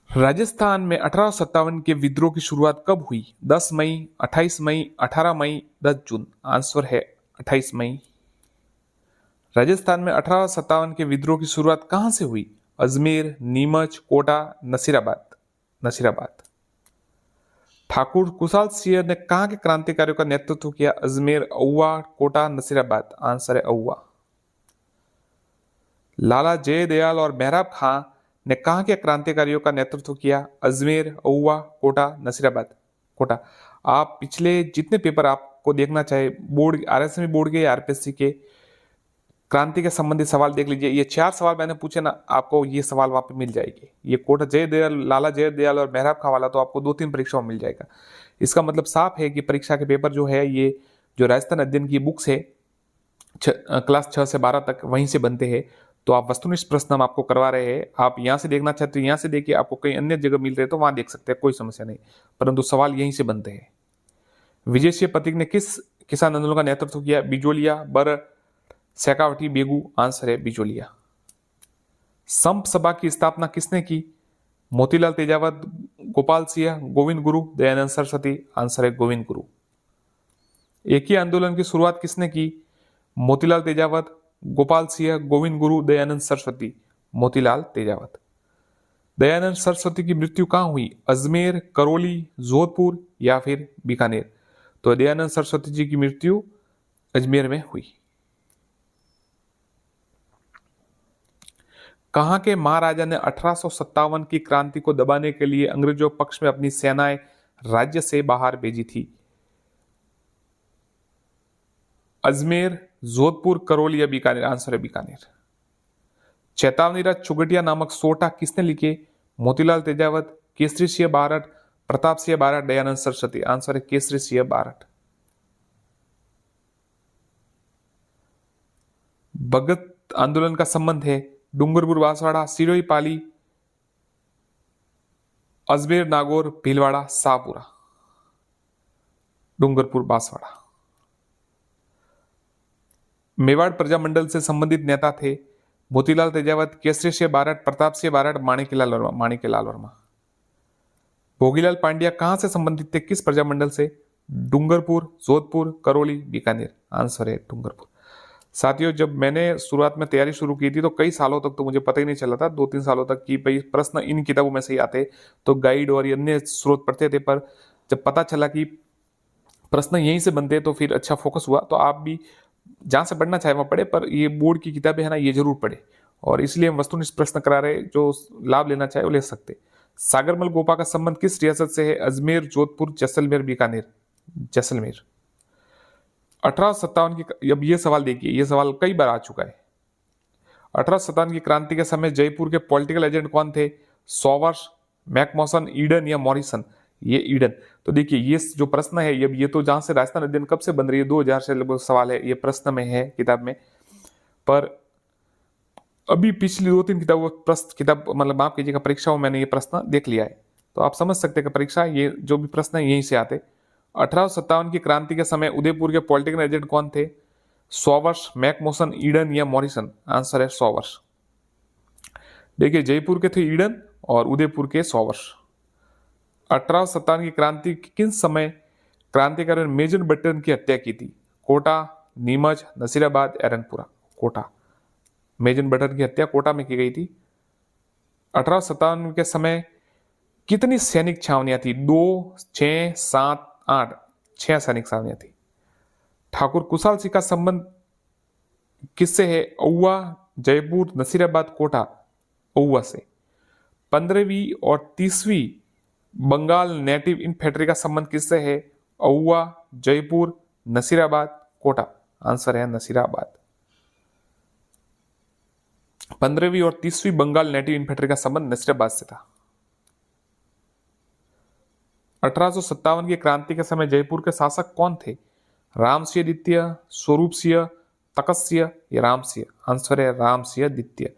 राजस्थान में 1857 के विद्रोह की शुरुआत कब हुई? 10 मई, 28 मई, 18 मई, 10 जून। आंसर है 28 मई। राजस्थान में 1857 के विद्रोह की शुरुआत कहां से हुई? अजमेर, नीमच, कोटा, नसीराबाद। नसीराबाद। ठाकुर कुशाल सिंह ने कहां के क्रांतिकारियों का नेतृत्व किया? अजमेर, औवा, कोटा, नसीराबाद। आंसर है औवा। लाला जयदयाल और मेहराब खां ने कहां के क्रांतिकारियों का नेतृत्व किया? अजमेर, औवा, कोटा, नसीराबाद। कोटा। आप पिछले जितने पेपर आपको देखना चाहे, बोर्ड, आरएसएमी बोर्ड के या आरपीएससी के, क्रांति के संबंधित सवाल देख लीजिए। ये 4 सवाल मैंने पूछे ना, आपको ये सवाल वहां पे मिल जाएंगे। ये कोटा जयदयाल, लाला जयदयाल और मेहराब खां वाला तो आपको 2-3 परीक्षाओं में मिल जाएगा। इसका मतलब साफ है कि परीक्षा के पेपर जो है, ये जो राजस्थान अध्ययन की बुक्स है, क्लास 6 से 12 तक वहीं से बनते हैं। तो आप वस्तुनिष्ठ प्रश्न हम आपको करवा रहे हैं। आप यहाँ से देखना चाहते हो, यहाँ से देखिए। आपको कहीं अन्य जगह मिल रहे तो वहां देख सकते हैं, कोई समस्या नहीं, परंतु सवाल यहीं से बनते हैं। विजय सिंह पथिक ने किस किसान आंदोलन का नेतृत्व किया? बिजोलिया, बर, शेखावटी, बेगू। आंसर है बिजोलिया। संप सभा की स्थापना किसने की? मोतीलाल तेजावत, गोपाल सिंह, गोविंद गुरु, दयानंद सरस्वती। आंसर है गोविंद गुरु। एक ही आंदोलन की शुरुआत किसने की? मोतीलाल तेजावत, गोपाल सिंह, गोविंद गुरु, दयानंद सरस्वती। मोतीलाल तेजावत। दयानंद सरस्वती की मृत्यु कहां हुई? अजमेर, करौली, जोधपुर या फिर बीकानेर। तो दयानंद सरस्वती जी की मृत्यु अजमेर में हुई। कहां के महाराजा ने 1857 की क्रांति को दबाने के लिए अंग्रेजों पक्ष में अपनी सेनाएं राज्य से बाहर भेजी थी? अजमेर, जोधपुर, करौली या बीकानेर। आंसर है बीकानेर। चेतावनी राज चुगटिया नामक सोटा किसने लिखे? मोतीलाल तेजावत, केसरी सिंह बारट, प्रताप सिंह बारट, दयानंद सरस्वती। आंसर है केसरी सिंह बारट। भगत आंदोलन का संबंध है डूंगरपुर, बांसवाड़ा, सिरोही, पाली, अजमेर, नागौर, भीलवाड़ा, शाहपुरा। डूंगरपुर, बांसवाड़ा। मेवाड़ प्रजामंडल से संबंधित नेता थे मोतीलाल तेजावत, केसरी सिंह बारट, प्रताप सिंह बारट, माणिकलाल वर्मा। माणिकलाल वर्मा। भोगीलाल पांड्या कहां से संबंधित थे? किस प्रजामंडल से? डूंगरपुर, जोधपुर, करौली, बीकानेर। आंसर है डूंगरपुर। साथियों, जब मैंने शुरुआत में तैयारी शुरू की थी तो कई सालों तक तो मुझे पता ही नहीं चला था, 2-3 सालों तक, कि भाई प्रश्न इन किताबों में से ही आते। तो गाइड और अन्य स्रोत पढ़ते थे, पर जब पता चला कि प्रश्न यहीं से बनते तो फिर अच्छा फोकस हुआ। तो आप भी जहां से पढ़ना चाहे वहां पढ़े, पर ये बोर्ड की किताबें है ना, ये जरूर पढ़े। और इसलिए हम वस्तुनिष्ठ प्रश्न करा रहे, जो लाभ लेना चाहे वो ले सकते। सागरमल गोपा का संबंध किस रियासत से है? अजमेर, जोधपुर, जैसलमेर, बीकानेर। जैसलमेर। 1857 की, अब ये सवाल देखिए, ये सवाल कई बार आ चुका है। 1857 की क्रांति के समय जयपुर के पॉलिटिकल एजेंट कौन थे? सॉवर्स, मैकमोसन, ईडन या मॉरिसन। ये ईडन। तो देखिए, ये जो प्रश्न है, ये तो जहां से राजस्थान अध्ययन कब से बन रही है, 2000 से लगभग सवाल है, ये प्रश्न में है किताब में। पर अभी पिछली 2-3 किताबों प्रश्न किताब, मतलब माफ कीजिएगा, परीक्षाओं में मैंने ये प्रश्न देख लिया है। तो आप समझ सकते हैं कि परीक्षा, ये जो भी प्रश्न है यहीं से आते। 1857 की क्रांति के समय उदयपुर के पॉलिटिकल एजेंट कौन थे? सॉवर्स, मैकमोसन, ईडन या मॉरिसन। आंसर है सॉवर्स। देखिए, जयपुर के थे ईडन और उदयपुर के सॉवर्स। 1857 की क्रांति किन समय क्रांतिकारी मेजर बटन की हत्या की थी? कोटा, नीमच, नसीराबाद, एरनपुरा। कोटा। मेजर बटन की हत्या कोटा में की गई थी। 1857 के समय कितनी सैनिक छावनियां थी? 2, 6, 7, 8। 6 सैनिक छावनियां थी। ठाकुर कुशाल सिंह का संबंध किससे है? औवा, जयपुर, नसीराबाद, कोटा। औवा से। 15वीं और 30वीं बंगाल नेटिव इन्फेंट्री का संबंध किससे है? औवा, जयपुर, नसीराबाद, कोटा। आंसर है नसीराबाद। 15वीं और 30वीं बंगाल नेटिव इन्फेंट्री का संबंध नसीराबाद से था। 1857 की क्रांति के समय जयपुर के शासक कौन थे? राम सिंह द्वितीय, स्वरूप सिंह, तकत सिंह या राम सिंह। आंसर है राम सिंह द्वितीय।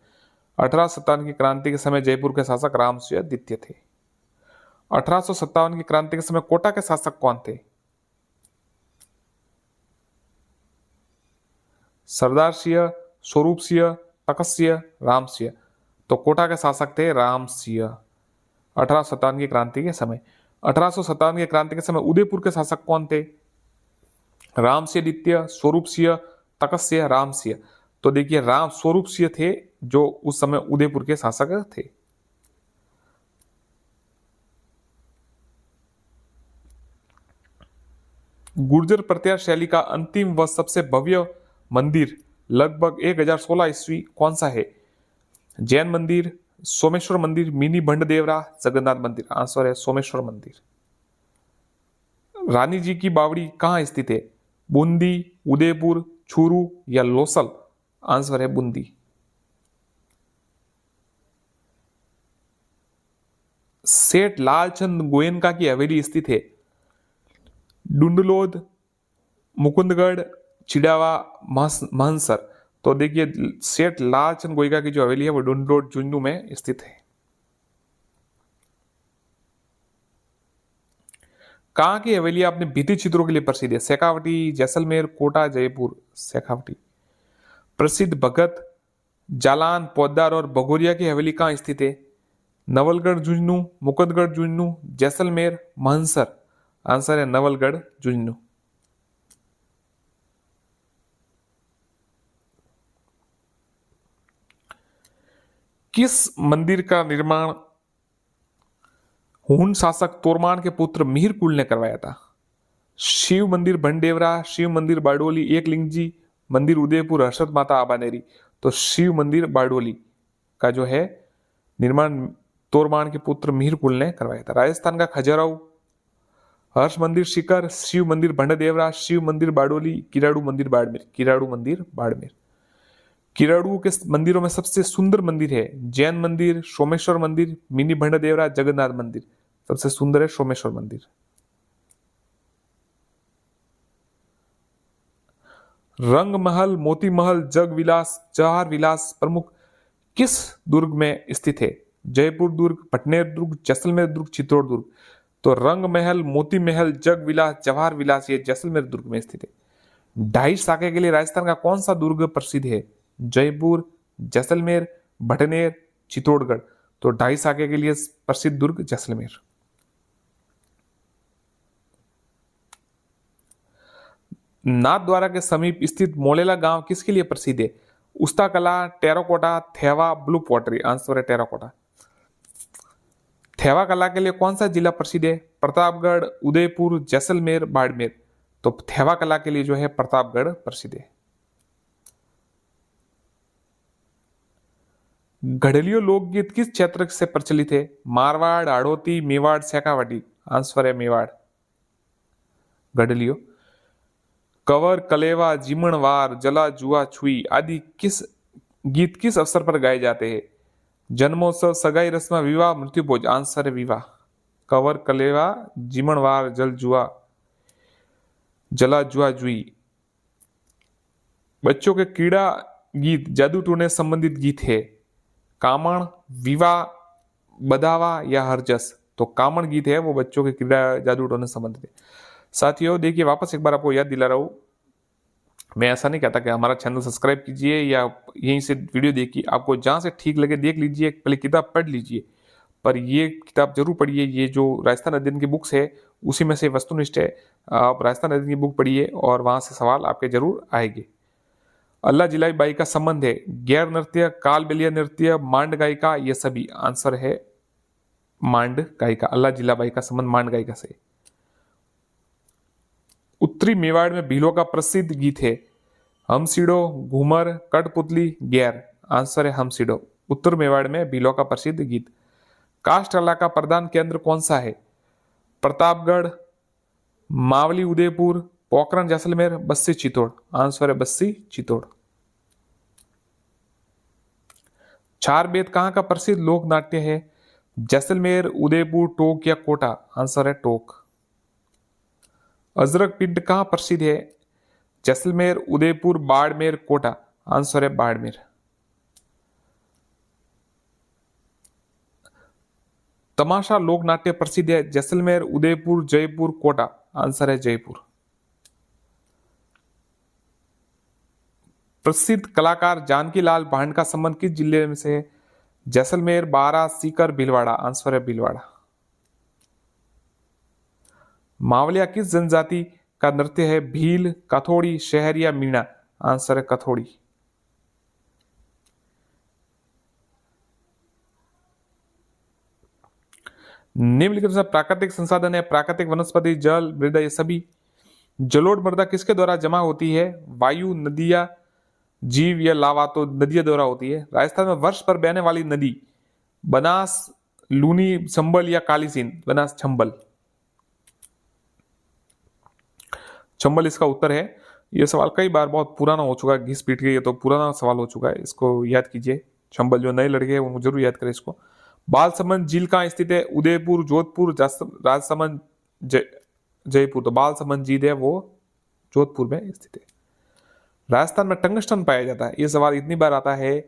1857 की क्रांति के समय जयपुर के शासक राम सिंह द्वितीय थे। 1857 की क्रांति के समय कोटा के शासक कौन थे? सरदार सिंह, स्वरूप सिंह, तकत सिंह, राम सिंह। तो कोटा के शासक थे राम सिंह। 1857 की क्रांति के समय। 1857 की क्रांति के समय उदयपुर के शासक कौन थे? रामसिंह, स्वरूप सिंह, तखत सिंह, राम सिंह। तो देखिए राम स्वरूप सिंह थे जो उस समय उदयपुर के शासक थे। गुर्जर प्रत्यार शैली का अंतिम व सबसे भव्य मंदिर लगभग 1016 ईस्वी कौन सा है? जैन मंदिर, सोमेश्वर मंदिर, मिनी भंडदेवरा, जगन्नाथ मंदिर। आंसर है सोमेश्वर मंदिर। रानी जी की बावड़ी कहाँ स्थित है? बूंदी, उदयपुर, चूरू या लोसल। आंसर है बूंदी। सेठ लालचंद गोयनका की हवेली स्थित है? डुंडलोद, मुकुंदगढ़, चिड़ावा, महनसर। तो देखिए सेठ लालचंद गोयनका की जो हवेली है वो डुंडलोद झुंझुनू में स्थित है। कहाँ की हवेली अपने भित्ति चित्रों के लिए प्रसिद्ध है? शेखावटी, जैसलमेर, कोटा, जयपुर। शेखावटी। प्रसिद्ध भगत जालान, पोद्दार और भगोरिया की हवेली कहाँ स्थित है? नवलगढ़ झुंझुनू, मुकुंदगढ़ झुंझुनू, जैसलमेर, महनसर। आंसर है नवलगढ़ झुंझुनू। किस मंदिर का निर्माण हून शासक तोरमान के पुत्र मिहिरकुल ने करवाया था? शिव मंदिर भंडेवरा, शिव मंदिर बारडोली, एकलिंगजी मंदिर उदयपुर, हर्षद माता आबानेरी। तो शिव मंदिर बारडोली का जो है निर्माण तोरमान के पुत्र मिहिरकुल ने करवाया था। राजस्थान का खजुराहो, हर्ष मंदिर शिखर, शिव मंदिर भंडदेवरा, शिव मंदिर बारडोली, किराड़ू मंदिर बाड़मेर। किराड़ू मंदिर बाड़मेर। किराड़ू के मंदिरों में सबसे सुंदर मंदिर है जैन मंदिर, सोमेश्वर मंदिर, मिनी भंडदेवरा, जगन्नाथ मंदिर। सबसे सुंदर है सोमेश्वर मंदिर। रंग महल, मोती महल, जग विलास, जवाहर विलास प्रमुख किस दुर्ग में स्थित है? जयपुर दुर्ग, भटनेर दुर्ग, जैसलमेर दुर्ग, चित्तौड़ दुर्ग। तो रंग महल, मोती महल, जग विलास, जवाहर विलास ये जैसलमेर दुर्ग में स्थित है। ढाई शाखे के लिए राजस्थान का कौन सा दुर्ग प्रसिद्ध है? जयपुर, जैसलमेर, भटनेर, चित्तौड़गढ़। तो ढाई शाखे के लिए प्रसिद्ध दुर्ग जैसलमेर। नाथद्वारा के समीप स्थित मोलेला गांव किसके लिए प्रसिद्ध है? उस्ता कला, terracotta, Thewa, blue pottery. Answer है टेराकोटा। थेवा कला के लिए कौन सा जिला प्रसिद्ध है? प्रतापगढ़, उदयपुर, जैसलमेर, बाड़मेर। तो थेवा कला के लिए जो है प्रतापगढ़ प्रसिद्ध है। घड़लियो लोकगीत किस क्षेत्र से प्रचलित है? मारवाड़, हाड़ौती, मेवाड़, शेखावाटी। आंसर है मेवाड़। घड़लियो। कंवर, कलेवा, जीमणवार, जला, जुआ, छुई आदि किस गीत किस अवसर पर गाए जाते हैं? जन्मोत्सव, सगाई रस्म, विवाह, मृत्यु भोज। आंसर है विवाह। कंवर, कलेवा, जीमणवार, जल जुआ, जला, जुआ, जुई। बच्चों के क्रीड़ा गीत जादू टोने संबंधित गीत है? कामण, विवाह, बधावा या हरजस। तो कामण गीत है वो बच्चों के क्रीड़ा जादू टोने संबंधित है। साथियों देखिए वापस एक बार आपको याद दिला रहा हूं, मैं ऐसा नहीं कहता कि हमारा चैनल सब्सक्राइब कीजिए या यहीं से वीडियो देखिए, आपको जहां से ठीक लगे देख लीजिए, पहले किताब पढ़ लीजिए, पर ये किताब जरूर पढ़िए। ये जो राजस्थान अध्ययन की बुक्स है उसी में से वस्तुनिष्ठ है। आप राजस्थान अध्ययन की बुक पढ़िए और वहां से सवाल आपके जरूर आएंगे। अल्लाह जिलाई बाई का संबंध है? गैर नृत्य, कालबेलिया नृत्य, मांड गायिका, ये सभी। आंसर है मांड गायिका। अल्लाह जिलाबाई का संबंध मांड गायिका से। उत्तरी मेवाड़ में भीलों का प्रसिद्ध गीत है? हमसीडो, घूमर, कठपुतली, गैर। आंसर है हमसीडो। उत्तर मेवाड़ में भीलों का प्रसिद्ध गीत। काष्ठकला का प्रधान केंद्र कौन सा है? प्रतापगढ़, मावली उदयपुर, पोखरण जैसलमेर, बस्सी चित्तौड़। आंसर है बस्सी चित्तौड़। चार बेद कहां का प्रसिद्ध लोक नाट्य है? जैसलमेर, उदयपुर, टोक या कोटा। आंसर है टोक। अजरक पिंड कहां प्रसिद्ध है? जैसलमेर, उदयपुर, बाड़मेर, कोटा। आंसर है बाड़मेर। तमाशा लोक नाट्य प्रसिद्ध है? जैसलमेर, उदयपुर, जयपुर, कोटा। आंसर है जयपुर। प्रसिद्ध कलाकार जानकी लाल भांड का संबंध किस जिले में से है? जैसलमेर, बारा, सीकर, भीलवाड़ा। आंसर है भीलवाड़ा। मावलिया किस जनजाति का नृत्य है? भील, कथोड़ी, शहर या मीणा। आंसर है कथोड़ी। निम्नलिखित में प्राकृतिक संसाधन है प्राकृतिक वनस्पति, जल, मृदा, ये सभी। जलोढ़ मृदा किसके द्वारा जमा होती है? वायु, नदियां, जीव या लावा। तो नदियों द्वारा होती है। राजस्थान में वर्ष पर बहने वाली नदी? बनास, लूनी, चंबल या काली सिंध। बनास, चंबल। चंबल इसका उत्तर है। यह सवाल कई बार बहुत पुराना हो चुका है, घिस पीट के, ये तो पुराना सवाल हो चुका है, इसको याद कीजिए। चंबल, जो नए लड़के हैं वो जरूर याद करें इसको। बालसमंद झील कहाँ स्थित है? उदयपुर, जोधपुर, राजसमंद, जयपुर। तो बालसमंद झील है वो जोधपुर में स्थित है। राजस्थान में टंगस्टन पाया जाता है, ये सवाल इतनी बार आता है।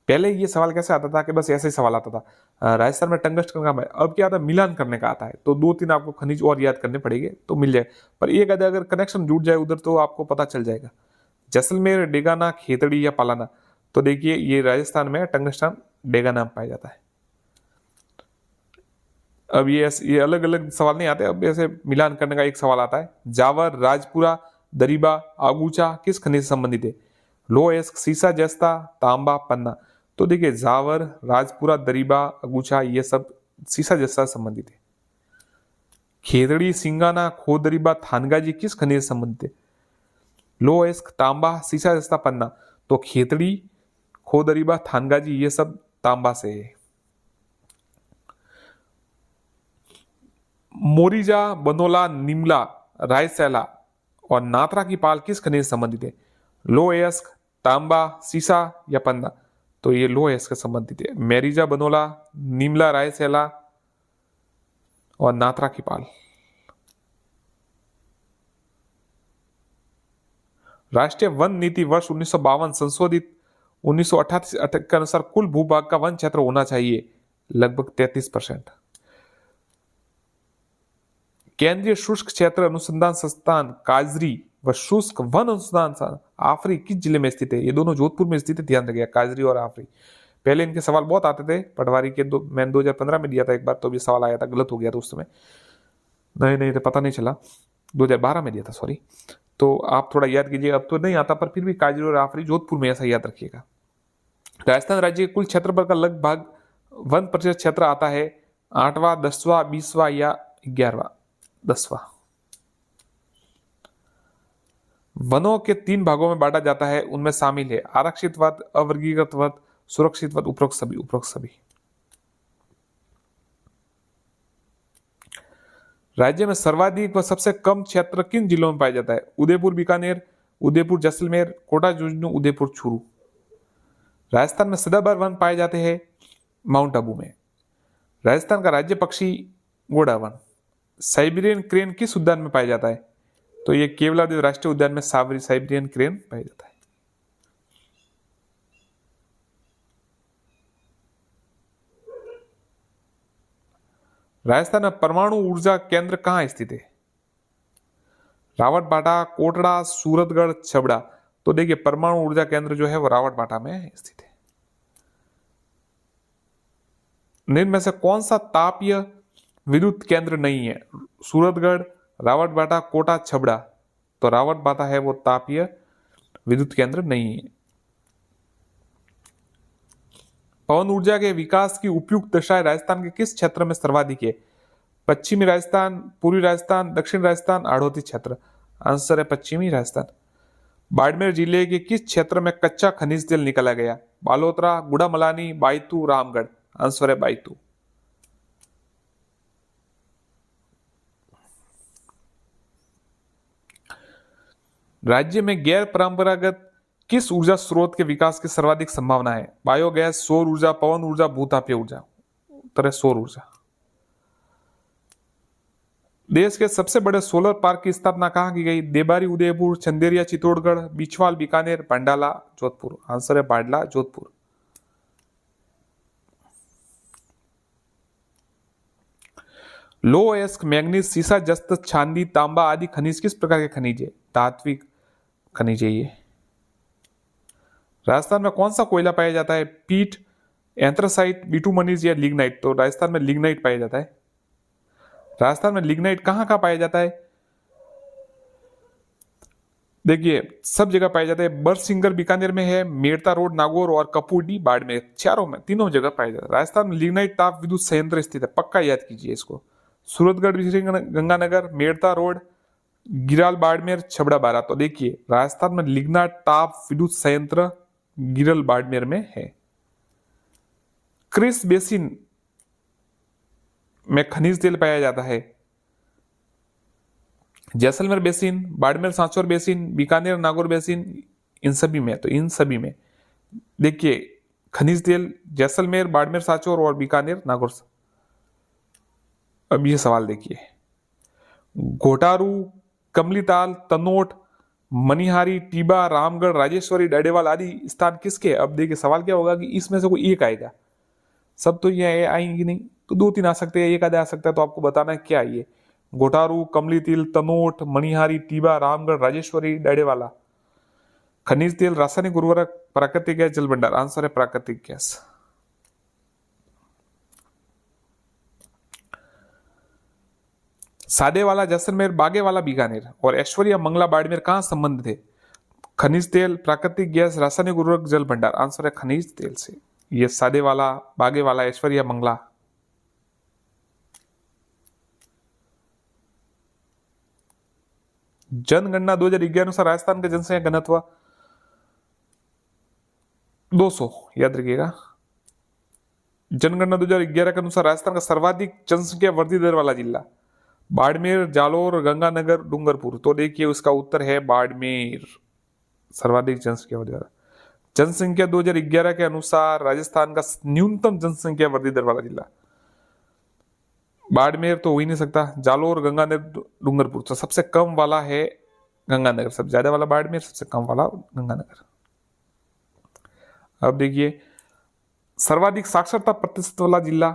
पहले ये सवाल कैसे आता था कि बस ऐसे ही सवाल आता था, राजस्थान में टंगस्टन का, अब क्या आता है, मिलान करने का आता है। तो 2-3 आपको खनिज और याद करने पड़ेंगे तो मिल जाए, पर एक आधा अगर कनेक्शन जुट जाए उधर तो आपको पता चल जाएगा। जैसलमेर, डेगाना, खेतड़ी या पालाना। तो देखिए ये राजस्थान में टंगस्टन डेगाना में पाया जाता है। अब ये अलग अलग सवाल नहीं आते, अब ऐसे मिलान करने का एक सवाल आता है। जावर, राजपुरा, दरीबा, आगूचा किस खनिज से संबंधित है? लोह अयस्क, सीसा, जस्ता, तांबा, पन्ना। तो देखिए जावर, राजपुरा, दरीबा, अगूचा ये सब सीसा जस्ता से संबंधित है। खेतड़ी, सिंगाना, खोदरीबा, थानगाजी किस खनिज से संबंधित है? लोह अयस्क, तांबा, सीसा जस्ता, पन्ना। तो खेतड़ी, खोदरीबा, थानगाजी ये सब तांबा से है। मोरिजा, बनोला, निमला, रायसैला और नात्रा की पाल किस खनिज से संबंधित है? लोह अयस्क, तांबा, सीसा या पन्ना। तो ये लोह अयस्क से संबंधित है। मेरिजा, बनोला, निमला, रायसैला और नात्रा की पाल। राष्ट्रीय वन नीति वर्ष 1952 संशोधित 1988 के अनुसार कुल भूभाग का वन क्षेत्र होना चाहिए लगभग 33%। केंद्रीय शुष्क क्षेत्र अनुसंधान संस्थान काजरी व शुष्क वन अनुसंधान संस्थान आफरी किस जिले में स्थित है? ये दोनों जोधपुर में स्थित है, ध्यान रखिएगा, काजरी और आफरी। पहले इनके सवाल बहुत आते थे, पटवारी के मैंने 2015 में दिया था एक बार, तो भी सवाल आया था, गलत हो गया था उस समय, नहीं तो पता नहीं चला, 2012 में दिया था, सॉरी। तो आप थोड़ा याद कीजिए, अब तो नहीं आता, पर फिर भी काजरी और आफरी जोधपुर में, ऐसा याद रखिएगा। राजस्थान राज्य के कुल क्षेत्रफल का लगभग 1% क्षेत्र आता है 8वां, 10वां, 20वां या 11वां? 10वां। वनों के 3 भागों में बांटा जाता है, उनमें शामिल है आरक्षित वन, अवर्गीकृत वन, सुरक्षित वन, उपरोक्त सभी। उपरोक्त सभी। राज्य में सर्वाधिक व सबसे कम क्षेत्र किन जिलों में पाया जाता है? उदयपुर, बीकानेर, उदयपुर, जैसलमेर, कोटा, झुंझुनू, उदयपुर, चूरू। राजस्थान में सदाबहार वन पाए जाते हैं माउंट आबू में। राजस्थान का राज्य पक्षी घोड़ा वन। साइबेरियन क्रेन किस उद्यान में पाया जाता है? तो ये केवलादेव राष्ट्रीय उद्यान में साइबेरियन क्रेन पाया जाता है। राजस्थान में परमाणु ऊर्जा केंद्र कहां स्थित है? रावतबाटा, कोटड़ा, सूरतगढ़, छबड़ा। तो देखिए परमाणु ऊर्जा केंद्र जो है वो रावतबाटा में स्थित है। निम्न में से कौन सा तापीय विद्युत केंद्र नहीं है? सूरतगढ़, रावतबाटा, कोटा, छबड़ा। तो रावतबाटा है वो तापीय विद्युत केंद्र नहीं है। पवन ऊर्जा के विकास की उपयुक्त दशाएं राजस्थान के किस क्षेत्र में सर्वाधिक है? पश्चिमी राजस्थान, पूर्वी राजस्थान, दक्षिण राजस्थान, आड़ोती क्षेत्र। आंसर है पश्चिमी राजस्थान। बाड़मेर जिले के किस क्षेत्र में कच्चा खनिज तेल निकाला गया? बालोतरा, गुड़ामलानी, बायतू, रामगढ़। आंसर है बायतू। राज्य में गैर परंपरागत किस ऊर्जा स्रोत के विकास की सर्वाधिक संभावना है? बायोगैस, सौर ऊर्जा, पवन ऊर्जा, भूतापीय ऊर्जा। उत्तर है सौर ऊर्जा। देश के सबसे बड़े सोलर पार्क की स्थापना कहां की गई? देबारी, उदयपुर, चंदेरिया, चित्तौड़गढ़, बिछवाल, बीकानेर, बांडाला, जोधपुर। आंसर है बांडला, जोधपुर। लोह अयस्क, मैग्नीज, सीसा, जस्त, चांदी, तांबा आदि खनिज किस प्रकार के खनिज है? धात्विक खनिज है ये। राजस्थान में कौन सा कोयला पाया जाता है? पीट, एंथ्रासाइट, बिटुमनीज या लिग्नाइट। तो राजस्थान में लिग्नाइट पाया जाता है। राजस्थान में लिग्नाइट कहाँ कहाँ पाया जाता है? देखिए सब जगह पाया जाता है। बरसिंगर बीकानेर में है, मेड़ता रोड नागौर और कपूरडी बाड़मेर, चारों में, तीनों जगह पाया जाता है। राजस्थान में लिग्नाइट ताप विद्युत संयंत्र स्थित है, पक्का याद कीजिए इसको। सूरतगढ़, गंगानगर, मेड़ता रोड, गिराल बाड़मेर, छबड़ा बारा। तो देखिए राजस्थान में लिग्नाइट ताप विद्युत संयंत्र गिरल बाड़मेर में है। क्रिस बेसिन में खनिज तेल पाया जाता है। Jaisalmer basin, Barmer Sanchore basin, Bikaner Nagaur basin, इन सभी में। तो इन सभी में देखिए खनिज तेल जैसलमेर, बाड़मेर सांचौर और बीकानेर नागौर। अब ये सवाल देखिए, घोटारू, कमलीताल, तनोट, मनिहारी, टीबा, रामगढ़, राजेश्वरी, डाडेवाल आदि स्थान किसके? अब देखिए सवाल क्या होगा कि इसमें से कोई एक आएगा। सब तो ये आएंगे नहीं, तो दो तीन आ सकते हैं, एक आधा आ सकता है। तो आपको बताना है क्या ये, घोटारू, कमली तिल, तनोट, मणिहारी, टीबा, रामगढ़, राजेश्वरी, डाडेवाला। खनिज तेल, रासायनिक उर्वरक, प्राकृतिक गैस, जल भंडार। आंसर है प्राकृतिक गैस। सादेवाला जैसलमेर, बागेवाला बीकानेर और ऐश्वर्या मंगला बाड़मेर कहां संबंध थे? खनिज तेल, प्राकृतिक गैस, रासायनिक उर्वरक, जल भंडार। आंसर है खनिज तेल से। ये सादेवाला, बागेवाला, ऐश्वर्या मंगला। जनगणना 2011 अनुसार राजस्थान का जनसंख्या घनत्व 200, याद रखिएगा। जनगणना 2011 के अनुसार राजस्थान का सर्वाधिक जनसंख्या वृद्धि दर वाला जिला बाड़मेर, जालोर, गंगानगर, डूंगरपुर। तो देखिए उसका उत्तर है बाड़मेर, सर्वाधिक जनसंख्या वृद्धि दर। जनसंख्या 2011 के अनुसार राजस्थान का न्यूनतम जनसंख्या वृद्धि दर वाला जिला बाड़मेर तो हो ही नहीं सकता। जालोर, गंगानगर, डूंगरपुर। तो सबसे कम वाला है गंगानगर, सबसे ज्यादा वाला बाड़मेर, सबसे कम वाला गंगानगर। अब देखिए सर्वाधिक साक्षरता प्रतिशत वाला जिला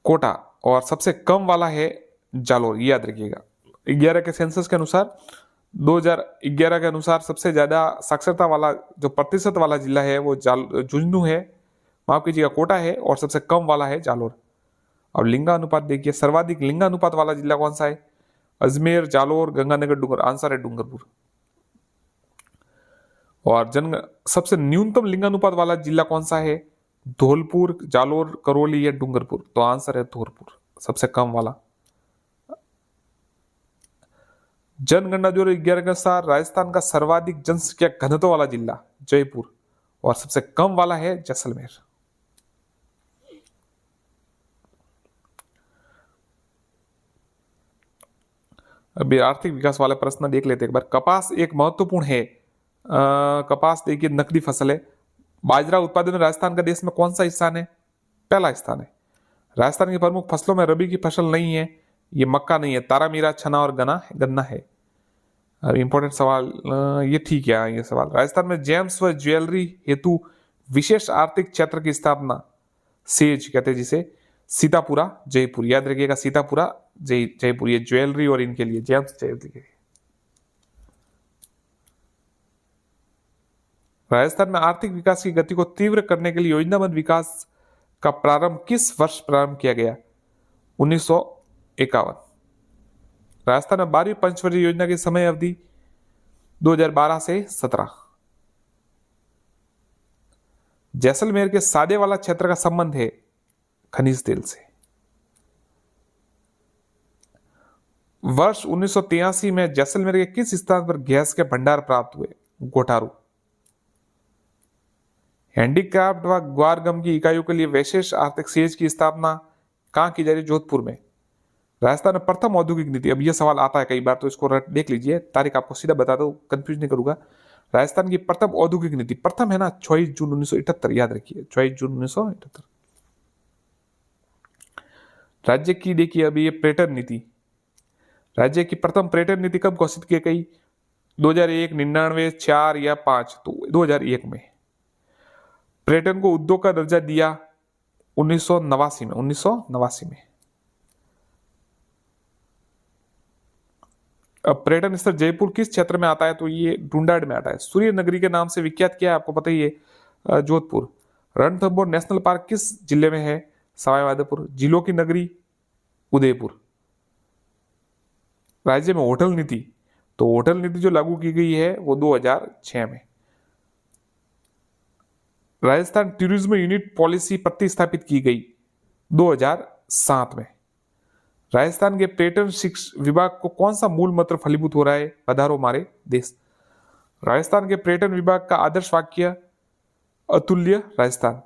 कोटा और सबसे कम वाला है जालोर, याद रखिएगा। 11 के सेंसस के अनुसार 2011 के अनुसार सबसे ज्यादा साक्षरता वाला जो प्रतिशत वाला जिला है वो झुंझुनू है, माफ कीजिएगा कोटा है, और सबसे कम वाला है जालोर। अब लिंगानुपात देखिए, सर्वाधिक लिंगानुपात वाला जिला कौन सा है? अजमेर, जालोर, गंगानगर, डूंगर। आंसर है डूंगरपुर। और सबसे न्यूनतम लिंगानुपात वाला जिला कौन सा है? धौलपुर, जालोर, करौली या डूंगरपुर। तो आंसर है धौलपुर, सबसे कम वाला। जनगणना 2011 के अनुसार राजस्थान का सर्वाधिक जनसंख्या घनत्व वाला जिला जयपुर और सबसे कम वाला है जैसलमेर। अभी आर्थिक विकास वाले प्रश्न देख लेते हैं एक बार। कपास एक महत्वपूर्ण है, कपास देखिए नकदी फसल है। बाजरा उत्पादन में राजस्थान का देश में कौन सा स्थान है? पहला स्थान है। राजस्थान की प्रमुख फसलों में रबी की फसल नहीं है, ये मक्का नहीं है, तारामीरा, चना और गन्ना है। इंपॉर्टेंट सवाल, ये ठीक है ये सवाल। राजस्थान में जेम्स व ज्वेलरी हेतु विशेष आर्थिक क्षेत्र की स्थापना सेज कहते हैं जिसे, सीतापुरा, जयपुर। याद रखिएगा सीतापुरा, जयपुर, ये ज्वेलरी और इनके लिए जेम्स ज्वेलरी के लिए। राजस्थान में आर्थिक विकास की गति को तीव्र करने के लिए योजनाबद्ध विकास का प्रारंभ किस वर्ष प्रारंभ किया गया? 1951। राजस्थान में 12वीं पंचवर्षीय योजना की समय अवधि 2012 से 17। जैसलमेर के सादेवाला क्षेत्र का संबंध है खनिज तेल से। वर्ष 1983 में जैसलमेर के किस स्थान पर गैस के भंडार प्राप्त हुए? घोटारू। हैंडीक्राफ्ट व ग्वारगम की इकाइयों के लिए विशेष आर्थिक सेज की स्थापना कहां की जा रही है? जोधपुर में। राजस्थान में प्रथम औद्योगिक नीति, अब यह सवाल आता है कई बार तो इसको देख लीजिए, तारीख आपको सीधा बता दो, कंफ्यूज नहीं करूंगा। राजस्थान की प्रथम औद्योगिक नीति, प्रथम है ना 26 जून 1978, याद रखिए 26 जून 1978। राज्य की देखिए अभी ये पर्यटन नीति, राज्य की प्रथम पर्यटन नीति कब घोषित की गई? 2001, 99, 4 या 5? तो 2001 में। पर्यटन को उद्योग का दर्जा दिया 1989 में, 1989 में। अब पर्यटन स्थल जयपुर किस क्षेत्र में आता है? तो ये ढूंढाड़ में आता है। सूर्य नगरी के नाम से विख्यात क्या है? आपको पता ही है जोधपुर। रणथंभौर नेशनल पार्क किस जिले में है? सवाईमाधोपुर। जिलों की नगरी उदयपुर। राज्य में होटल नीति, तो होटल नीति जो लागू की गई है वो 2006 में। राजस्थान टूरिज्म यूनिट पॉलिसी प्रतिस्थापित की गई 2007 में। राजस्थान के पर्यटन शिक्षा विभाग को कौन सा मूल मंत्र फलीभूत हो रहा है? पधारो हमारे देश। राजस्थान के पर्यटन विभाग का आदर्श वाक्य अतुल्य राजस्थान।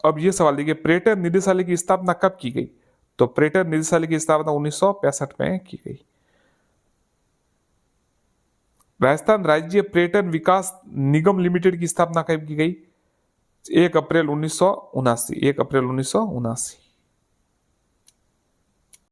अब यह सवाल देखिए, पर्यटन निदेशालय की स्थापना कब की गई? तो पर्यटन निदेशालय की स्थापना 1965 में की गई। राजस्थान राज्य पर्यटन विकास निगम लिमिटेड की स्थापना कब की गई? 1 अप्रैल 1979। 1 अप्रैल 1979।